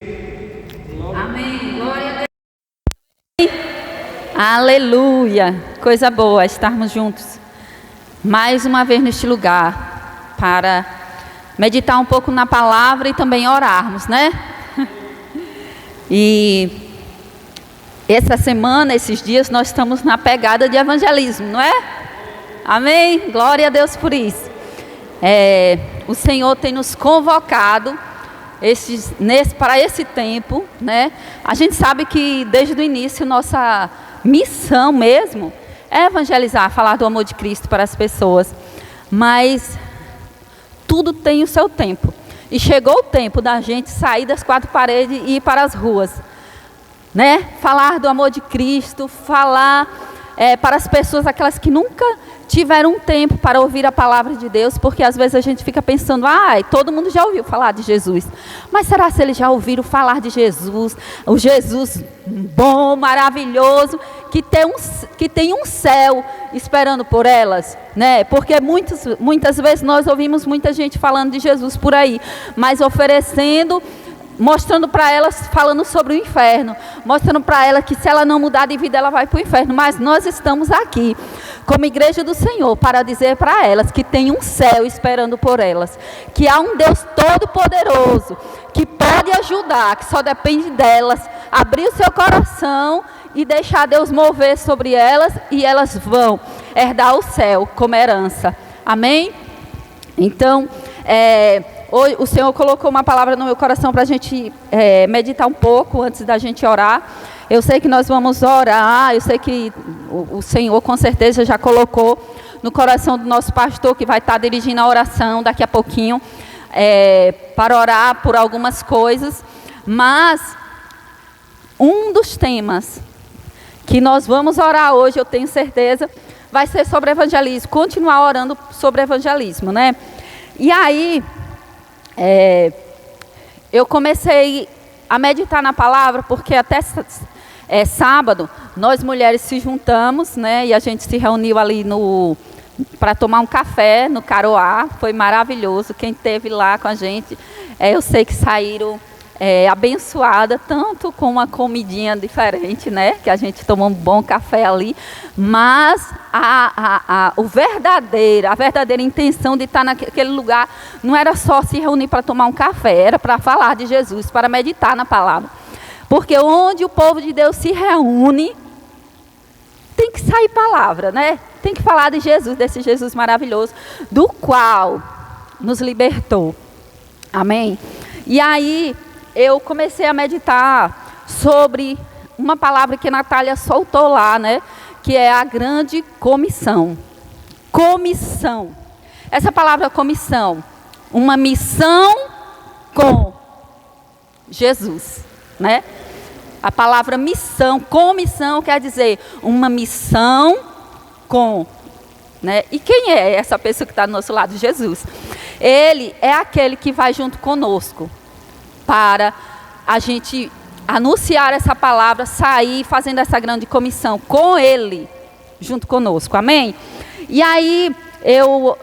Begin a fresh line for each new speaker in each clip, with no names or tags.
Amém. Glória a Deus. Aleluia. Coisa boa estarmos juntos mais uma vez neste lugar para meditar um pouco na palavra e também orarmos, né? E essa semana, esses dias, nós estamos na pegada de evangelismo, não é? Amém? Glória a Deus por isso. O Senhor tem nos convocado para esse tempo, né? A gente sabe que desde o início nossa missão mesmo é evangelizar, falar do amor de Cristo para as pessoas, mas tudo tem o seu tempo, e chegou o tempo da gente sair das quatro paredes e ir para as ruas, né? Falar do amor de Cristo, falar para as pessoas, aquelas que nunca tiveram um tempo para ouvir a palavra de Deus, porque às vezes a gente fica pensando, todo mundo já ouviu falar de Jesus, mas será se eles já ouviram falar de Jesus, o Jesus bom, maravilhoso, que tem um céu esperando por elas, né? Porque muitas vezes nós ouvimos muita gente falando de Jesus por aí, mas mostrando para elas, falando sobre o inferno, mostrando para ela que se ela não mudar de vida, ela vai para o inferno. Mas nós estamos aqui, como igreja do Senhor, para dizer para elas que tem um céu esperando por elas, que há um Deus todo-poderoso, que pode ajudar, que só depende delas, abrir o seu coração e deixar Deus mover sobre elas, e elas vão herdar o céu como herança. Amém? Então, hoje o Senhor colocou uma palavra no meu coração para a gente meditar um pouco antes da gente orar. Eu sei que nós vamos orar, eu sei que o Senhor com certeza já colocou no coração do nosso pastor, que vai estar dirigindo a oração daqui a pouquinho, para orar por algumas coisas, mas um dos temas que nós vamos orar hoje, eu tenho certeza, vai ser sobre evangelismo, continuar orando sobre evangelismo, né? E aí, eu comecei a meditar na palavra, porque até sábado, nós mulheres se juntamos, né? E a gente se reuniu ali para tomar um café no Caroá, foi maravilhoso. Quem esteve lá com a gente, eu sei que saíram abençoada, tanto com uma comidinha diferente, né? Que a gente tomou um bom café ali, mas a verdadeira intenção de estar naquele lugar não era só se reunir para tomar um café, era para falar de Jesus, para meditar na palavra. Porque onde o povo de Deus se reúne, tem que sair palavra, né? Tem que falar de Jesus, desse Jesus maravilhoso, do qual nos libertou. Amém? E aí, eu comecei a meditar sobre uma palavra que a Natália soltou lá, né? Que é a grande comissão. Comissão. Essa palavra comissão, uma missão com Jesus, né? A palavra missão, comissão, quer dizer uma missão com, né? E quem é essa pessoa que está do nosso lado? Jesus. Ele é aquele que vai junto conosco para a gente anunciar essa palavra, sair fazendo essa grande comissão com Ele, junto conosco, amém? E aí, eu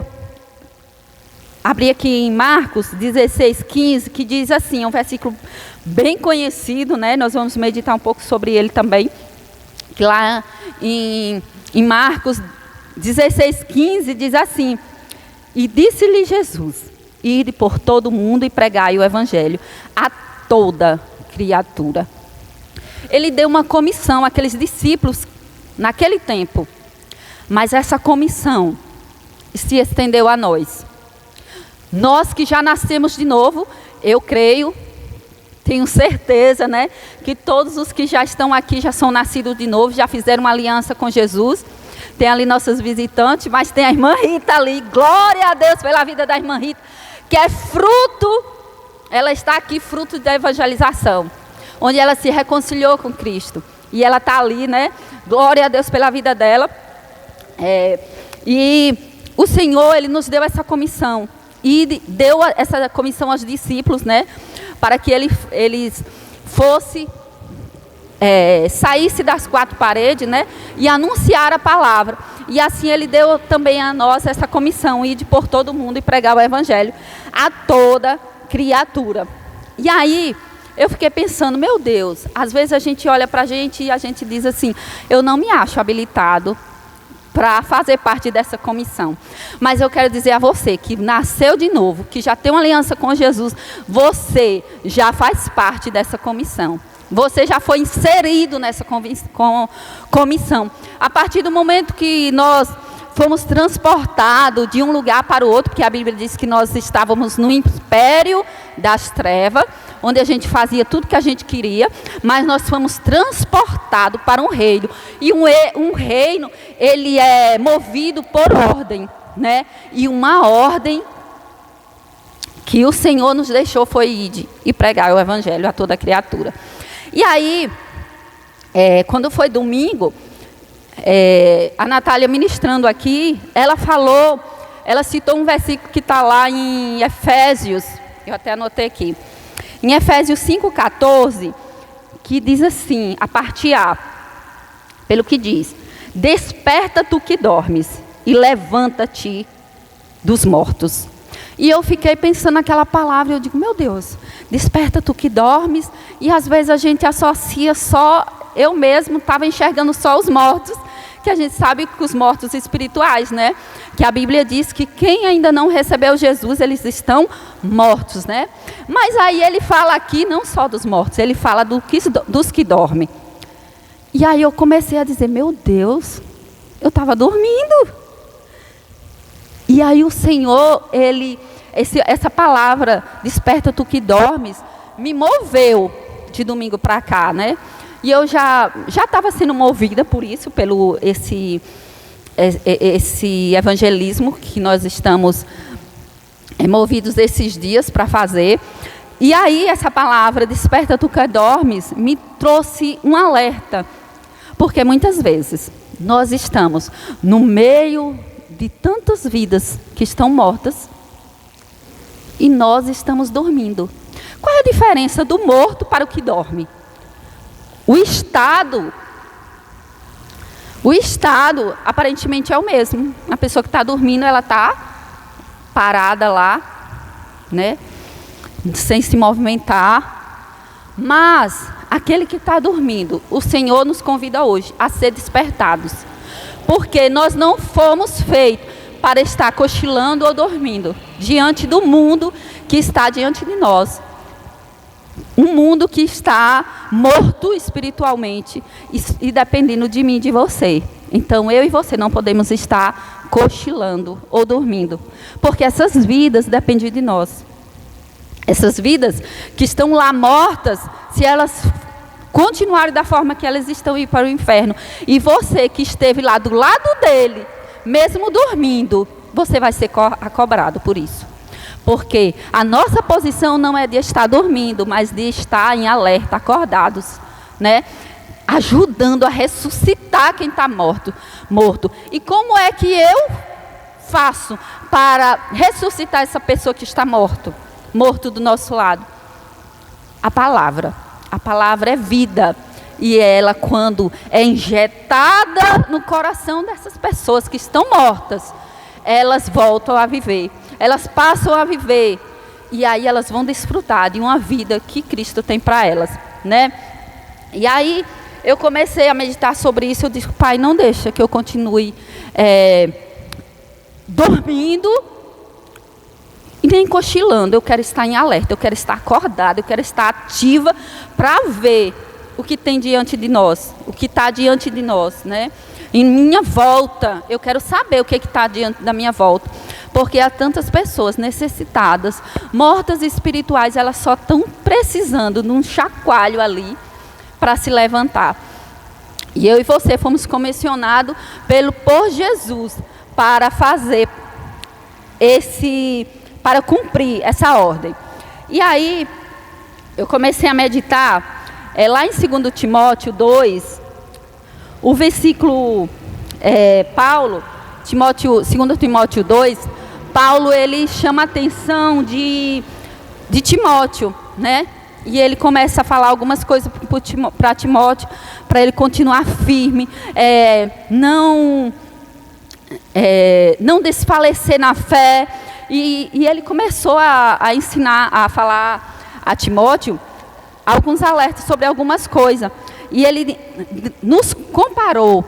abri aqui em Marcos 16:15, que diz assim, é um versículo bem conhecido, né? Nós vamos meditar um pouco sobre ele também, que lá em Marcos 16:15 diz assim: e disse-lhe Jesus, ide por todo o mundo e pregai o evangelho a toda criatura. Ele deu uma comissão àqueles discípulos naquele tempo, mas essa comissão se estendeu a nós. Nós que já nascemos de novo, eu creio, tenho certeza, né, que todos os que já estão aqui já são nascidos de novo, já fizeram uma aliança com Jesus. Tem ali nossos visitantes, mas tem a irmã Rita ali, glória a Deus pela vida da irmã Rita, que é ela está aqui fruto da evangelização, onde ela se reconciliou com Cristo, e ela está ali, né, glória a Deus pela vida dela, e o Senhor, Ele nos deu essa comissão, e deu essa comissão aos discípulos, né, para que eles fossem, saísse das quatro paredes, né, e anunciar a palavra. E assim Ele deu também a nós essa comissão, ir por todo mundo e pregar o evangelho a toda criatura. E aí, eu fiquei pensando, meu Deus, às vezes a gente olha para a gente e a gente diz assim, eu não me acho habilitado para fazer parte dessa comissão. Mas eu quero dizer a você que nasceu de novo, que já tem uma aliança com Jesus, você já faz parte dessa comissão. Você já foi inserido nessa comissão. A partir do momento que nós fomos transportados de um lugar para o outro, porque a Bíblia diz que nós estávamos no império das trevas, onde a gente fazia tudo que a gente queria, mas nós fomos transportados para um reino. E um reino, ele é movido por ordem, né? E uma ordem que o Senhor nos deixou foi ir e pregar o evangelho a toda criatura. E aí, quando foi domingo, a Natália ministrando aqui, ela citou um versículo que está lá em Efésios, eu até anotei aqui, em Efésios 5,14, que diz assim, a parte A, pelo que diz, desperta tu que dormes e levanta-te dos mortos. E eu fiquei pensando naquela palavra, eu digo, meu Deus, desperta tu que dormes, e às vezes a gente associa só, eu mesmo estava enxergando só os mortos, que a gente sabe que os mortos espirituais, né? Que a Bíblia diz que quem ainda não recebeu Jesus, eles estão mortos, né? Mas aí ele fala aqui não só dos mortos, ele fala dos que dormem. E aí eu comecei a dizer, meu Deus, eu estava dormindo. E aí o Senhor, essa palavra, desperta tu que dormes, me moveu de domingo para cá, né? E eu já estava sendo movida por isso, pelo esse evangelismo que nós estamos movidos esses dias para fazer. E aí essa palavra, desperta tu que dormes, me trouxe um alerta. Porque muitas vezes nós estamos no meio de tantas vidas que estão mortas e nós estamos dormindo. Qual é a diferença do morto para o que dorme? O estado aparentemente é o mesmo. A pessoa que está dormindo, ela está parada lá, né? Sem se movimentar. Mas aquele que está dormindo, o Senhor nos convida hoje a ser despertados. Porque nós não fomos feitos para estar cochilando ou dormindo diante do mundo que está diante de nós. Um mundo que está morto espiritualmente e dependendo de mim e de você. Então eu e você não podemos estar cochilando ou dormindo, porque essas vidas dependem de nós. Essas vidas que estão lá mortas, se elas continuarem da forma que elas estão, ir para o inferno, e você que esteve lá do lado dele, mesmo dormindo, você vai ser cobrado por isso. Porque a nossa posição não é de estar dormindo, mas de estar em alerta, acordados, né? Ajudando a ressuscitar quem está morto. E como é que eu faço para ressuscitar essa pessoa que está morto do nosso lado? A palavra é vida. E ela, quando é injetada no coração dessas pessoas que estão mortas, elas voltam a viver. Elas passam a viver. E aí elas vão desfrutar de uma vida que Cristo tem para elas, né? E aí eu comecei a meditar sobre isso. Eu disse, Pai, não deixa que eu continue dormindo e nem cochilando. Eu quero estar em alerta, eu quero estar acordada, eu quero estar ativa para ver o que tem diante de nós, o que está diante de nós, né? Em minha volta, eu quero saber o que está diante da minha volta. Porque há tantas pessoas necessitadas, mortas espirituais, elas só estão precisando de um chacoalho ali para se levantar. E eu e você fomos comissionados por Jesus para fazer para cumprir essa ordem. E aí, eu comecei a meditar, lá em 2 Timóteo 2, o versículo, 2 Timóteo 2, Paulo, ele chama a atenção de Timóteo, né? E ele começa a falar algumas coisas para Timóteo, para ele continuar firme, não desfalecer na fé. E ele começou a ensinar, a falar a Timóteo alguns alertas sobre algumas coisas. E ele nos comparou,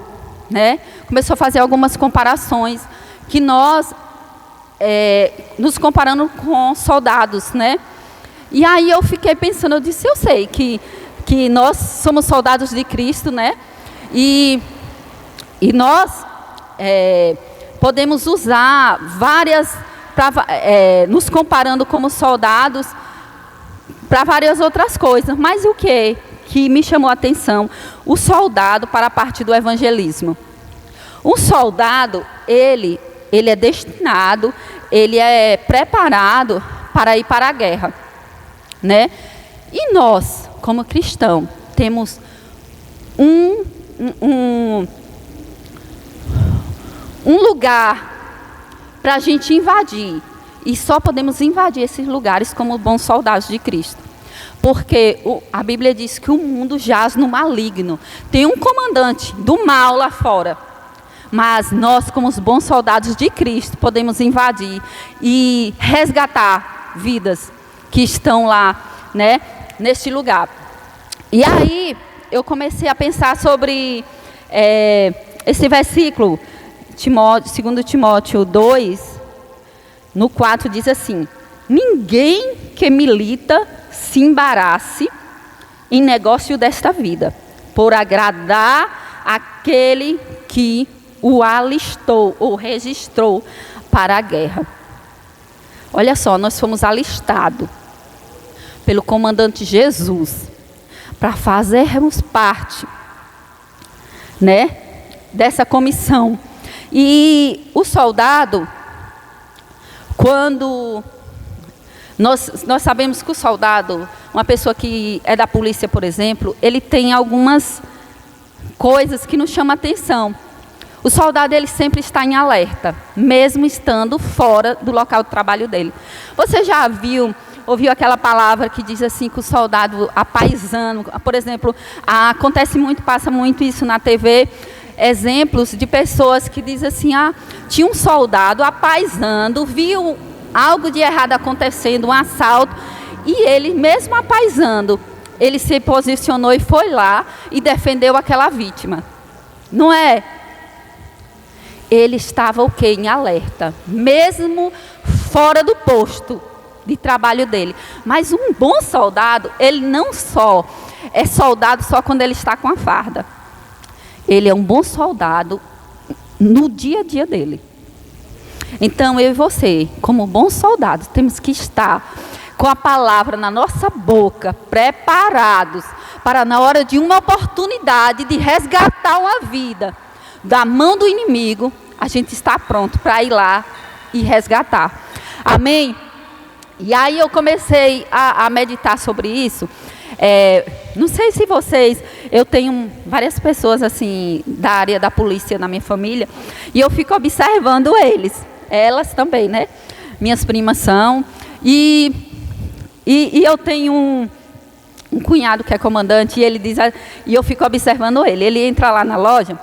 né? Começou a fazer algumas comparações que nós, nos comparando com soldados, né? E aí eu fiquei pensando, eu disse, eu sei que nós somos soldados de Cristo, né? E nós podemos usar várias, nos comparando como soldados, para várias outras coisas. Mas o que me chamou a atenção? O soldado para a parte do evangelismo. Um soldado, ele é destinado, ele é preparado para ir para a guerra, né? E nós, como cristãos, temos um lugar para a gente invadir. E só podemos invadir esses lugares como bons soldados de Cristo. Porque a Bíblia diz que o mundo jaz no maligno. Tem um comandante do mal lá fora. Mas nós, como os bons soldados de Cristo, podemos invadir e resgatar vidas que estão lá, né, neste lugar. E aí eu comecei a pensar sobre esse versículo, 2 Timóteo 2, no 4, diz assim: ninguém que milita se embarace em negócio desta vida, por agradar aquele que o alistou ou registrou para a guerra. Olha só, nós fomos alistados pelo comandante Jesus para fazermos parte, né, dessa comissão. E o soldado, quando nós sabemos que o soldado, uma pessoa que é da polícia, por exemplo, ele tem algumas coisas que nos chamam a atenção. O soldado, ele sempre está em alerta, mesmo estando fora do local de trabalho dele. Você já ouviu aquela palavra que diz assim, que o soldado apaisando, por exemplo, passa muito isso na TV, exemplos de pessoas que dizem assim, tinha um soldado apaisando, viu algo de errado acontecendo, um assalto, e ele, mesmo apaisando, ele se posicionou e foi lá e defendeu aquela vítima. Não é? Ele estava o quê? Em alerta, mesmo fora do posto de trabalho dele. Mas um bom soldado, ele não só é soldado só quando ele está com a farda. Ele é um bom soldado no dia a dia dele. Então, eu e você, como bons soldados, temos que estar com a palavra na nossa boca, preparados para, na hora de uma oportunidade de resgatar uma vida da mão do inimigo, a gente está pronto para ir lá e resgatar. Amém? E aí eu comecei a meditar sobre isso. Não sei se vocês, eu tenho várias pessoas assim da área da polícia na minha família, e eu fico observando elas também, né? Minhas primas são, e eu tenho um cunhado que é comandante, e ele diz, e eu fico observando ele entra lá na loja,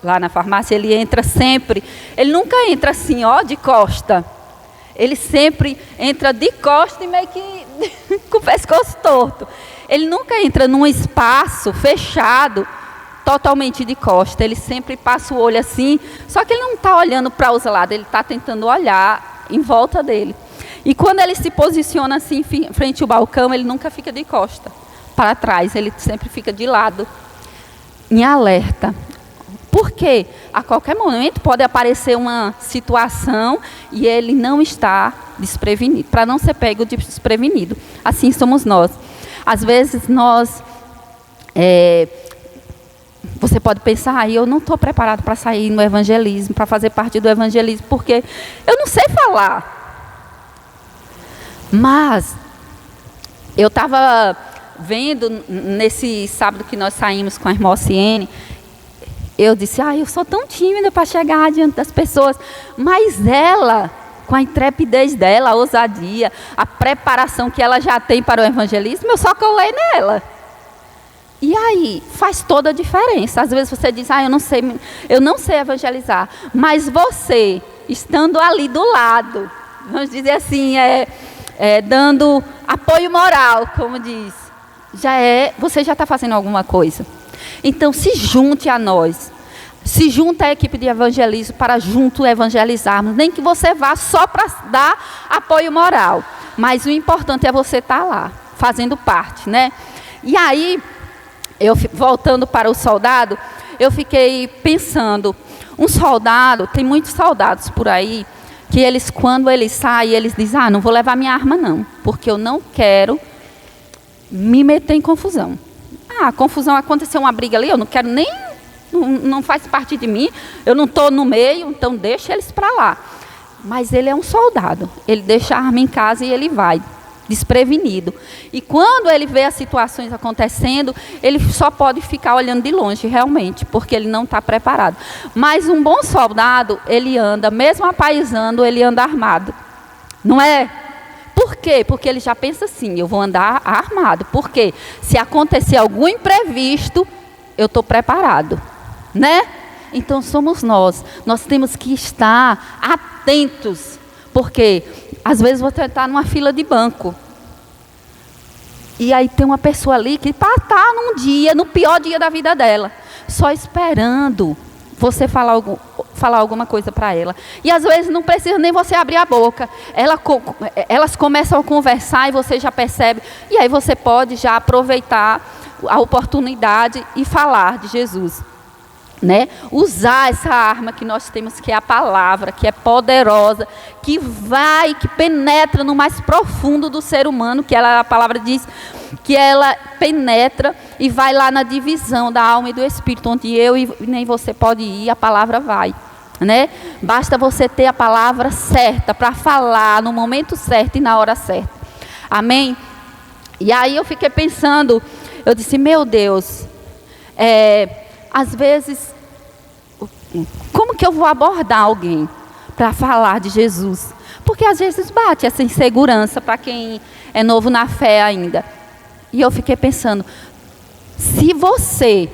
lá na farmácia, ele entra sempre, ele nunca entra assim, de costa. Ele sempre entra de costa e meio que com o pescoço torto. Ele nunca entra num espaço fechado, totalmente de costa. Ele sempre passa o olho assim, só que ele não está olhando para os lados, ele está tentando olhar em volta dele. E quando ele se posiciona assim, frente ao balcão, ele nunca fica de costa para trás, ele sempre fica de lado, em alerta. Porque a qualquer momento pode aparecer uma situação e ele não está desprevenido, para não ser pego desprevenido. Assim somos nós. Às vezes você pode pensar, eu não estou preparado para sair no evangelismo, para fazer parte do evangelismo, porque eu não sei falar. Mas eu estava vendo nesse sábado que nós saímos com a irmã Ociene, eu disse, eu sou tão tímida para chegar diante das pessoas. Mas ela, com a intrepidez dela, a ousadia, a preparação que ela já tem para o evangelismo, eu só colei nela. E aí, faz toda a diferença. Às vezes você diz, eu não sei evangelizar. Mas você, estando ali do lado, vamos dizer assim, dando apoio moral, como diz, você já está fazendo alguma coisa. Então se junte a nós. Se junta à equipe de evangelismo para junto evangelizarmos. Nem que você vá só para dar apoio moral. Mas o importante é você estar lá, fazendo parte, né? E aí, voltando para o soldado, eu fiquei pensando. Um soldado, tem muitos soldados por aí, que eles, quando eles saem, eles dizem, não vou levar minha arma não, porque eu não quero me meter em confusão. Confusão, aconteceu uma briga ali, eu não quero nem... Não faz parte de mim, eu não estou no meio, então deixa eles para lá. Mas ele é um soldado, ele deixa a arma em casa e ele vai, desprevenido. E quando ele vê as situações acontecendo, ele só pode ficar olhando de longe, realmente, porque ele não está preparado. Mas um bom soldado, ele anda, mesmo apaisando, ele anda armado. Não é? Por quê? Porque ele já pensa assim, eu vou andar armado. Por quê? Se acontecer algum imprevisto, eu estou preparado. Né? Então somos nós temos que estar atentos, porque às vezes você está numa fila de banco, e aí tem uma pessoa ali que está no pior dia da vida dela, só esperando você falar alguma coisa para ela, e às vezes não precisa nem você abrir a boca, elas começam a conversar e você já percebe, e aí você pode já aproveitar a oportunidade e falar de Jesus. Né? Usar essa arma que nós temos, que é a palavra, que é poderosa, que penetra no mais profundo do ser humano, a palavra diz que ela penetra e vai lá na divisão da alma e do espírito, onde eu e nem você pode ir, a palavra vai. Né? Basta você ter a palavra certa para falar no momento certo e na hora certa. Amém? E aí eu fiquei pensando, eu disse, meu Deus, às vezes, como que eu vou abordar alguém para falar de Jesus? Porque às vezes bate essa insegurança para quem é novo na fé ainda. E eu fiquei pensando, se você,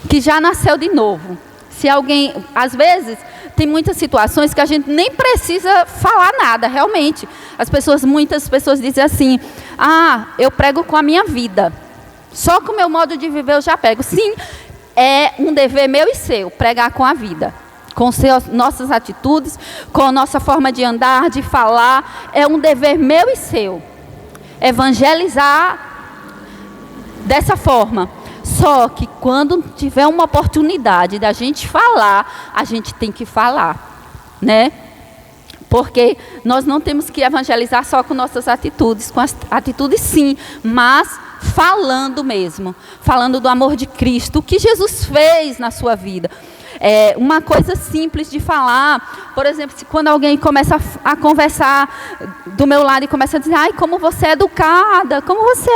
que já nasceu de novo, se alguém, às vezes, tem muitas situações que a gente nem precisa falar nada, realmente. Muitas pessoas dizem assim, eu prego com a minha vida. Só com o meu modo de viver eu já prego. Sim, é um dever meu e seu, pregar com a vida. Com nossas atitudes, com a nossa forma de andar, de falar. É um dever meu e seu. Evangelizar dessa forma. Só que quando tiver uma oportunidade da gente falar, a gente tem que falar. Né? Porque nós não temos que evangelizar só com nossas atitudes, com as atitudes sim, mas falando mesmo, falando do amor de Cristo, o que Jesus fez na sua vida. Uma coisa simples de falar, por exemplo, quando alguém começa a conversar do meu lado e começa a dizer, como você é educada, como você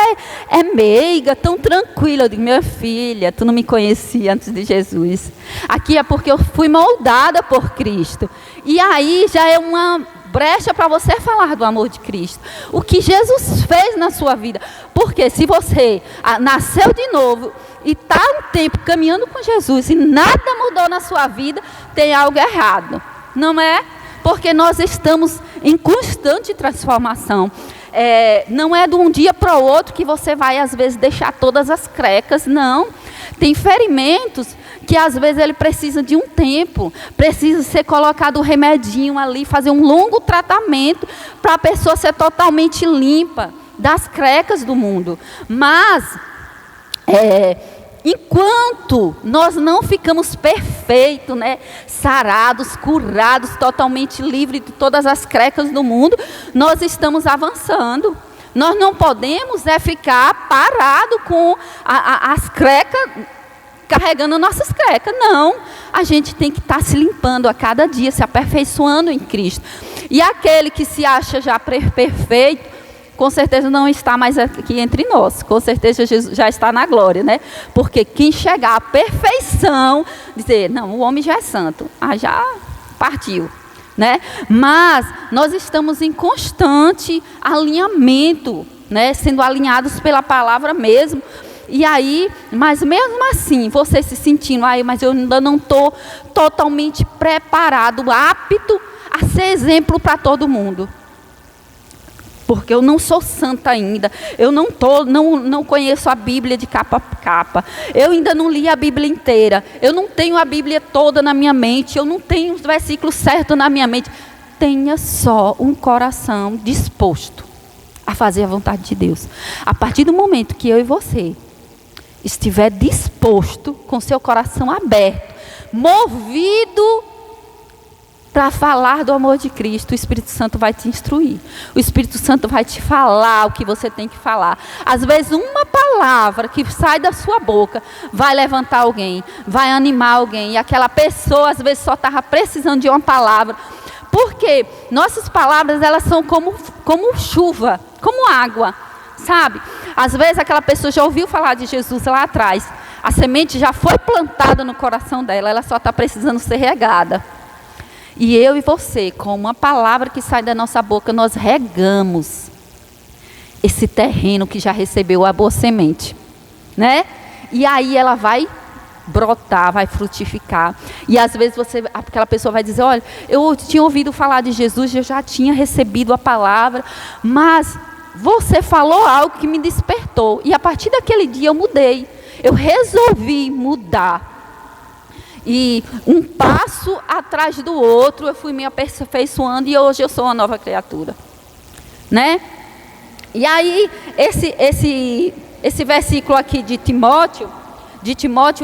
é meiga, tão tranquila. Eu digo, minha filha, tu não me conhecia antes de Jesus. Aqui é porque eu fui moldada por Cristo. E aí já é uma brecha para você falar do amor de Cristo. O que Jesus fez na sua vida. Porque se você nasceu de novo e está um tempo caminhando com Jesus e nada mudou na sua vida, tem algo errado. Não é? Porque nós estamos em constante transformação. Não é de um dia para o outro que você vai, às vezes, deixar todas as crecas. Não. Tem ferimentos que às vezes ele precisa de um tempo, precisa ser colocado um remedinho ali, fazer um longo tratamento para a pessoa ser totalmente limpa das crecas do mundo. Mas, enquanto nós não ficamos perfeitos, né, sarados, curados, totalmente livres de todas as crecas do mundo, nós estamos avançando. Nós não podemos ficar parado com as crecas, carregando nossas crecas. Não, a gente tem que estar se limpando a cada dia, se aperfeiçoando em Cristo. E aquele que se acha já perfeito, com certeza não está mais aqui entre nós. Com certeza Jesus já está na glória, né? Porque quem chegar à perfeição, dizer, não, o homem já é santo. Já partiu, né? Mas nós estamos em constante alinhamento, né? Sendo alinhados pela palavra mesmo. E aí, mas mesmo assim, você se sentindo, mas eu ainda não estou totalmente preparado, apto a ser exemplo para todo mundo. porque eu não sou santa ainda, eu não conheço a Bíblia de capa a capa, eu ainda não li a Bíblia inteira, eu não tenho a Bíblia toda na minha mente, eu não tenho os versículos certos na minha mente. Tenha só um coração disposto a fazer a vontade de Deus. A partir do momento que eu e você estiver disposto, com seu coração aberto, movido para falar do amor de Cristo, o Espírito Santo vai te instruir. O Espírito Santo vai te falar o que você tem que falar. Às vezes uma palavra que sai da sua boca vai levantar alguém, vai animar alguém. E aquela pessoa às vezes só estava precisando de uma palavra. Porque nossas palavras, elas são como chuva, como água, sabe? Às vezes aquela pessoa já ouviu falar de Jesus lá atrás. A semente já foi plantada no coração dela, ela só está precisando ser regada. E eu e você, com uma palavra que sai da nossa boca, nós regamos esse terreno que já recebeu a boa semente, né? E aí ela vai brotar, vai frutificar. E às vezes aquela pessoa vai dizer, olha, eu tinha ouvido falar de Jesus, eu já tinha recebido a palavra, mas você falou algo que me despertou. E a partir daquele dia eu mudei, eu resolvi mudar. E um passo atrás do outro, eu fui me aperfeiçoando e hoje eu sou uma nova criatura, né? E aí, esse versículo aqui de Timóteo,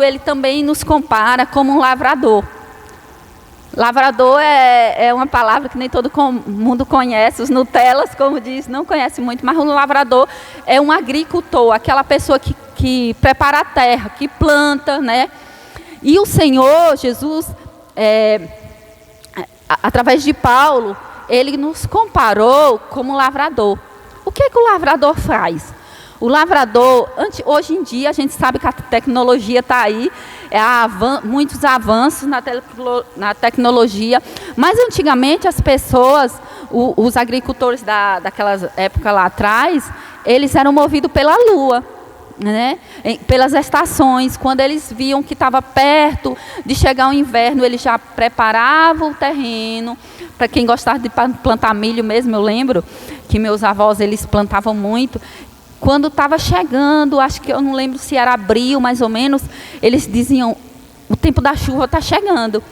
ele também nos compara como um lavrador. Lavrador é uma palavra que nem todo mundo conhece, os Nutellas, como diz, não conhece muito, mas um lavrador é um agricultor, aquela pessoa que prepara a terra, que planta, né? E o Senhor Jesus, através de Paulo, ele nos comparou como lavrador. O que o lavrador faz? O lavrador, hoje em dia, a gente sabe que a tecnologia está aí, muitos avanços na tecnologia, mas antigamente as pessoas, os agricultores daquela época lá atrás, eles eram movidos pela lua. Né? Pelas estações, quando eles viam que estava perto de chegar o inverno, eles já preparavam o terreno. Para quem gostava de plantar milho mesmo, eu lembro que meus avós, eles plantavam muito. Quando estava chegando, acho que eu não lembro se era abril mais ou menos, eles diziam, o tempo da chuva está chegando.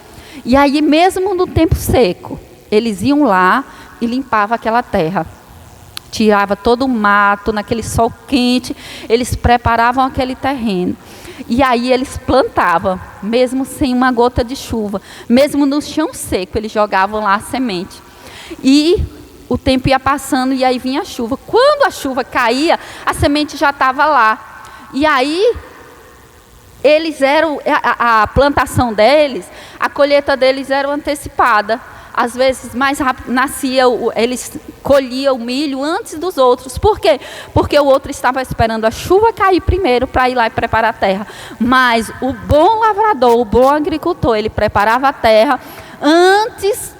E aí mesmo no tempo seco, eles iam lá e limpavam aquela terra. Tirava todo o mato, naquele sol quente, eles preparavam aquele terreno. E aí eles plantavam, mesmo sem uma gota de chuva, mesmo no chão seco, eles jogavam lá a semente. E o tempo ia passando e aí vinha a chuva. Quando a chuva caía, a semente já estava lá. E aí, a plantação deles, a colheita deles era antecipada. Às vezes mais rápido eles colhiam o milho antes dos outros. Por quê? Porque o outro estava esperando a chuva cair primeiro para ir lá e preparar a terra. Mas o bom lavrador, o bom agricultor, ele preparava a terra antes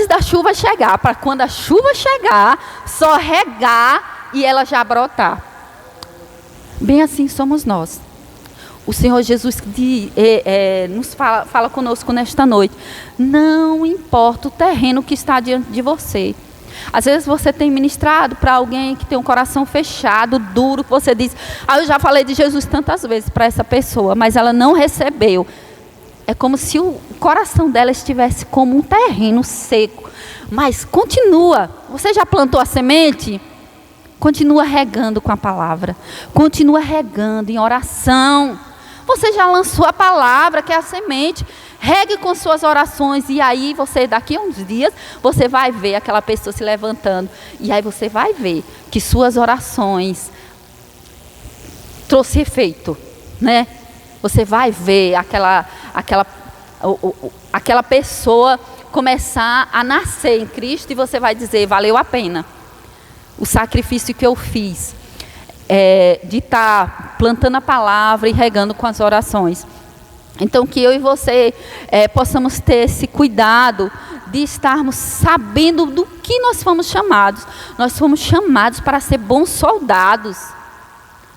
da chuva chegar, para quando a chuva chegar, só regar e ela já brotar. Bem assim somos nós. O Senhor Jesus nos fala conosco nesta noite. Não importa o terreno que está diante de você. Às vezes você tem ministrado para alguém que tem um coração fechado, duro, que você diz, eu já falei de Jesus tantas vezes para essa pessoa, mas ela não recebeu. É como se o coração dela estivesse como um terreno seco. Mas continua. Você já plantou a semente? Continua regando com a palavra. Continua regando em oração. Você já lançou a palavra, que é a semente. Regue com suas orações. E aí daqui a uns dias, você vai ver aquela pessoa se levantando. E aí você vai ver que suas orações trouxe efeito, né? Você vai ver aquela pessoa começar a nascer em Cristo. E você vai dizer, valeu a pena o sacrifício que eu fiz. De estar plantando a palavra e regando com as orações. Então que eu e você possamos ter esse cuidado de estarmos sabendo do que nós fomos chamados. Nós fomos chamados para ser bons soldados,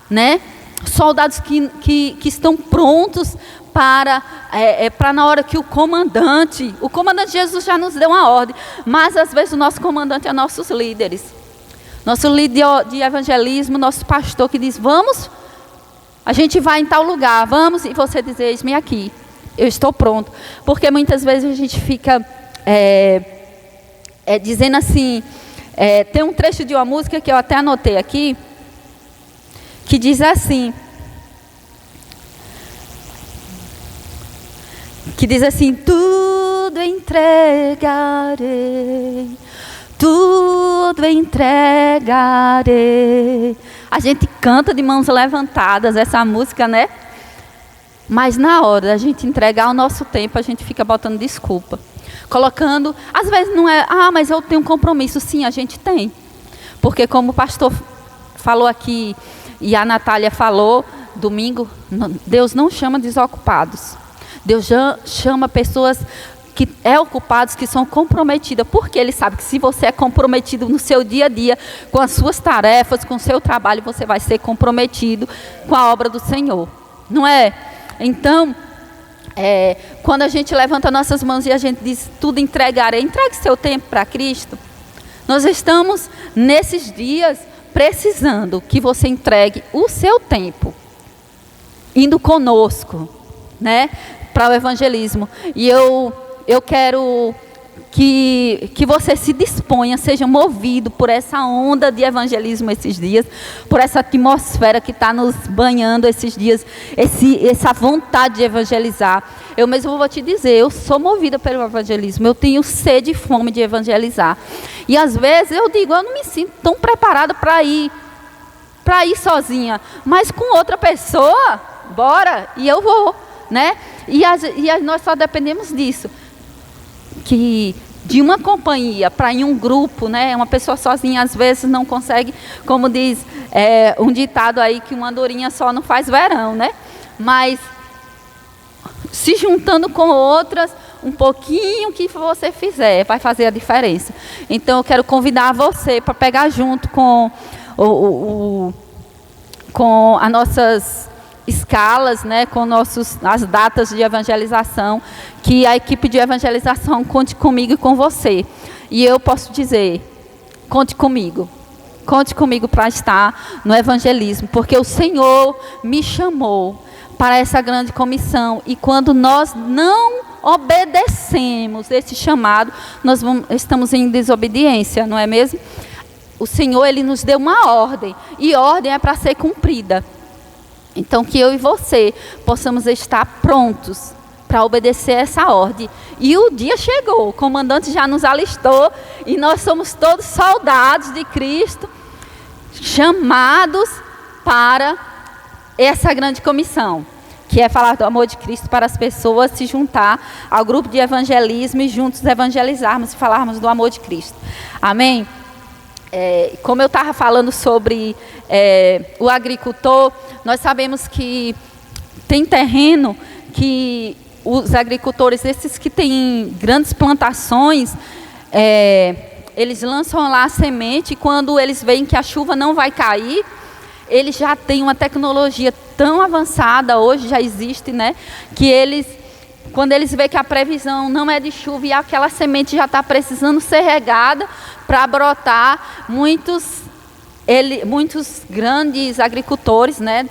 né? Soldados que estão prontos para na hora que o comandante Jesus já nos deu uma ordem, mas às vezes o nosso comandante é nossos líderes. Nosso líder de evangelismo, nosso pastor que diz, vamos, a gente vai em tal lugar, vamos, e você diz, eis-me aqui, eu estou pronto. Porque muitas vezes a gente fica dizendo assim, tem um trecho de uma música que eu até anotei aqui, que diz assim, tudo entregarei, tudo entregarei. A gente canta de mãos levantadas essa música, né? Mas na hora da gente entregar o nosso tempo, a gente fica botando desculpa. Colocando, às vezes não é, mas eu tenho um compromisso. Sim, a gente tem. Porque como o pastor falou aqui, e a Natália falou, domingo, Deus não chama desocupados. Deus chama pessoas que ocupados, que são comprometidas, porque Ele sabe que se você é comprometido no seu dia a dia, com as suas tarefas, com o seu trabalho, você vai ser comprometido com a obra do Senhor, não é? Então, quando a gente levanta nossas mãos e a gente diz, tudo entregarei, entregue seu tempo para Cristo. Nós estamos, nesses dias, precisando que você entregue o seu tempo, indo conosco, né, para o evangelismo. E eu quero que você se disponha, seja movido por essa onda de evangelismo esses dias, por essa atmosfera que está nos banhando esses dias, essa vontade de evangelizar. Eu mesmo vou te dizer, eu sou movida pelo evangelismo, eu tenho sede e fome de evangelizar. E às vezes eu digo, eu não me sinto tão preparada para ir sozinha, mas com outra pessoa, bora, e eu vou, né? E nós só dependemos disso, que de uma companhia para ir em um grupo, né? Uma pessoa sozinha às vezes não consegue, como diz um ditado aí, que uma andorinha só não faz verão, né? Mas se juntando com outras, um pouquinho que você fizer vai fazer a diferença. Então eu quero convidar você para pegar junto com com as nossas escalas, né, com as datas de evangelização, que a equipe de evangelização conte comigo e com você. E eu posso dizer, conte comigo para estar no evangelismo, porque o Senhor me chamou para essa grande comissão, e quando nós não obedecemos esse chamado, nós estamos em desobediência, não é mesmo? O Senhor, Ele nos deu uma ordem, e ordem é para ser cumprida. Então, que eu e você possamos estar prontos para obedecer essa ordem. E o dia chegou, o comandante já nos alistou, e nós somos todos soldados de Cristo, chamados para essa grande comissão, que é falar do amor de Cristo para as pessoas, se juntar ao grupo de evangelismo e juntos evangelizarmos e falarmos do amor de Cristo. Amém? Como eu estava falando sobre o agricultor, nós sabemos que tem terreno que os agricultores, esses que têm grandes plantações, eles lançam lá a semente, e quando eles veem que a chuva não vai cair, eles já têm uma tecnologia tão avançada, hoje já existe, né, que quando eles veem que a previsão não é de chuva e aquela semente já está precisando ser regada para brotar, muitos grandes agricultores, né,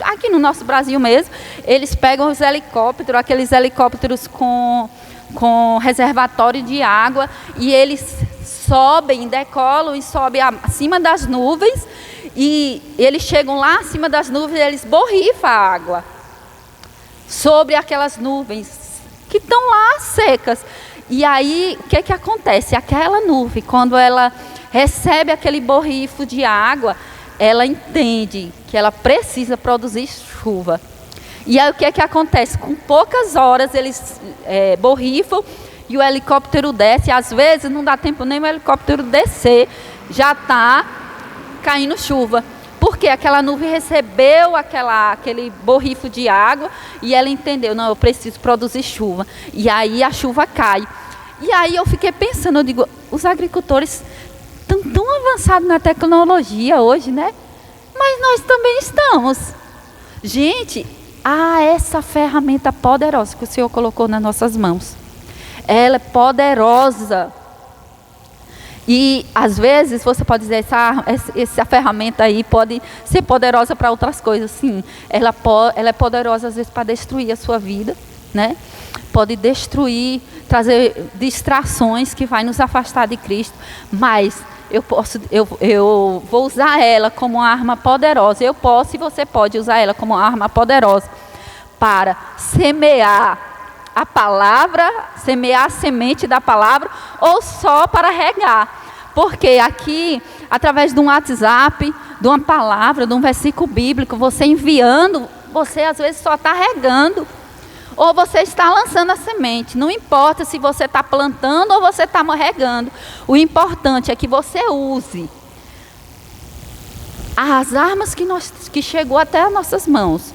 aqui no nosso Brasil mesmo, eles pegam os helicópteros, aqueles helicópteros com reservatório de água, e eles decolam e sobem acima das nuvens, e eles chegam lá acima das nuvens e eles borrifam a água sobre aquelas nuvens que estão lá secas. E aí, o que acontece? Aquela nuvem, quando ela recebe aquele borrifo de água, ela entende que ela precisa produzir chuva. E aí, o que acontece? Com poucas horas, eles borrifam e o helicóptero desce. Às vezes, não dá tempo nem o helicóptero descer, já está caindo chuva. Porque aquela nuvem recebeu aquele borrifo de água e ela entendeu, não, eu preciso produzir chuva. E aí a chuva cai. E aí eu fiquei pensando, eu digo, os agricultores estão tão avançados na tecnologia hoje, né? Mas nós também estamos. Gente, essa ferramenta poderosa que o Senhor colocou nas nossas mãos. Ela é poderosa. E às vezes você pode dizer, essa ferramenta aí pode ser poderosa para outras coisas. Sim, ela é poderosa às vezes para destruir a sua vida, né? Pode destruir, trazer distrações que vai nos afastar de Cristo. Mas eu vou usar ela como uma arma poderosa. Eu posso e você pode usar ela como uma arma poderosa para semear a palavra, semear a semente da palavra, ou só para regar. Porque aqui, através de um WhatsApp, de uma palavra, de um versículo bíblico, você enviando, você às vezes só está regando. Ou você está lançando a semente. Não importa se você está plantando ou você está regando. O importante é que você use as armas que chegou até as nossas mãos.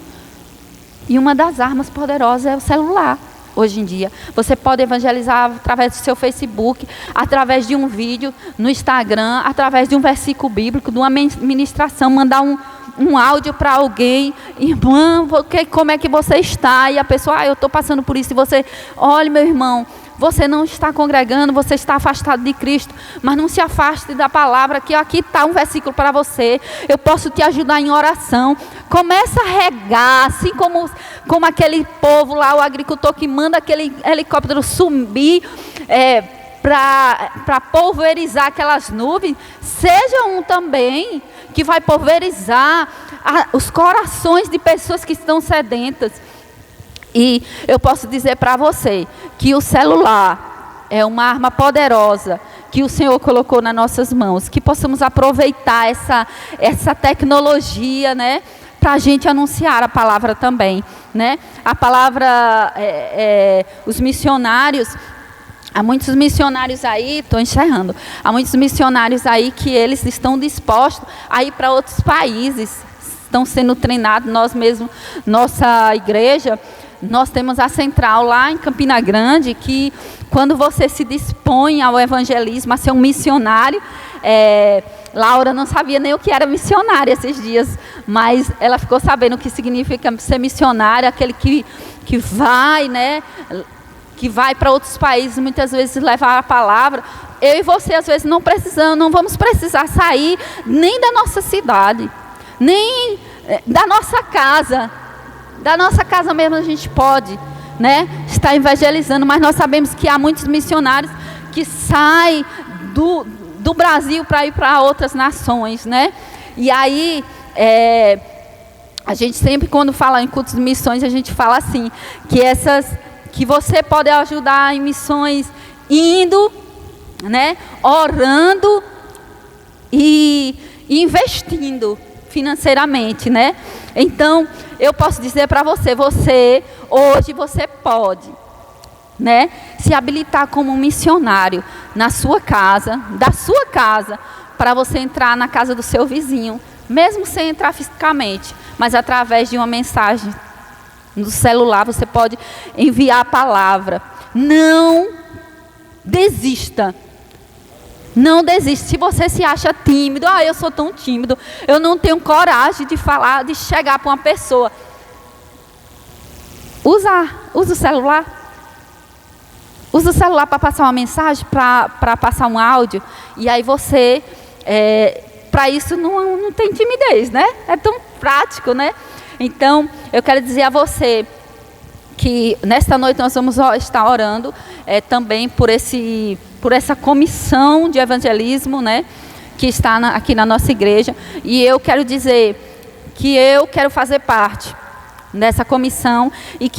E uma das armas poderosas é o celular. Hoje em dia, você pode evangelizar através do seu Facebook, através de um vídeo no Instagram, através de um versículo bíblico, de uma ministração, mandar um áudio para alguém. Irmã, como é que você está? E a pessoa, eu estou passando por isso. E você, olha, meu irmão, você não está congregando, você está afastado de Cristo, mas não se afaste da palavra, que aqui está um versículo para você. Eu posso te ajudar em oração. Começa a regar, assim como aquele povo lá, o agricultor que manda aquele helicóptero subir para pulverizar aquelas nuvens. Seja um também que vai pulverizar os corações de pessoas que estão sedentas. E eu posso dizer para você que o celular é uma arma poderosa que o Senhor colocou nas nossas mãos, que possamos aproveitar essa tecnologia, né, para a gente anunciar a palavra também, né? A palavra, os missionários, há muitos missionários aí, estou encerrando, há muitos missionários aí que eles estão dispostos a ir para outros países, estão sendo treinados. Nós mesmos, nossa igreja, nós temos a central lá em Campina Grande, que quando você se dispõe ao evangelismo, a ser um missionário, Laura não sabia nem o que era missionária esses dias, mas ela ficou sabendo o que significa ser missionário, aquele que vai, né, que vai para outros países, muitas vezes levar a palavra. Eu e você, às vezes, não vamos precisar sair nem da nossa cidade, nem da nossa casa. Da nossa casa mesmo a gente pode, né, estar evangelizando, mas nós sabemos que há muitos missionários que saem do Brasil para ir para outras nações, né? E aí, a gente sempre, quando fala em cultos de missões, a gente fala assim, que você pode ajudar em missões indo, né, orando e investindo financeiramente, né? Então, eu posso dizer para você, hoje você pode, né, se habilitar como um missionário na sua casa, da sua casa, para você entrar na casa do seu vizinho, mesmo sem entrar fisicamente, mas através de uma mensagem no celular, você pode enviar a palavra. Não desista. Não desiste. Se você se acha tímido, eu sou tão tímido, eu não tenho coragem de falar, de chegar para uma pessoa. Usa o celular. Usa o celular para passar uma mensagem, para passar um áudio. E aí você, para isso não tem timidez, né? É tão prático, né? Então, eu quero dizer a você que nesta noite nós vamos estar orando também por essa comissão de evangelismo, né, que está aqui na nossa igreja. E eu quero dizer que eu quero fazer parte dessa comissão e que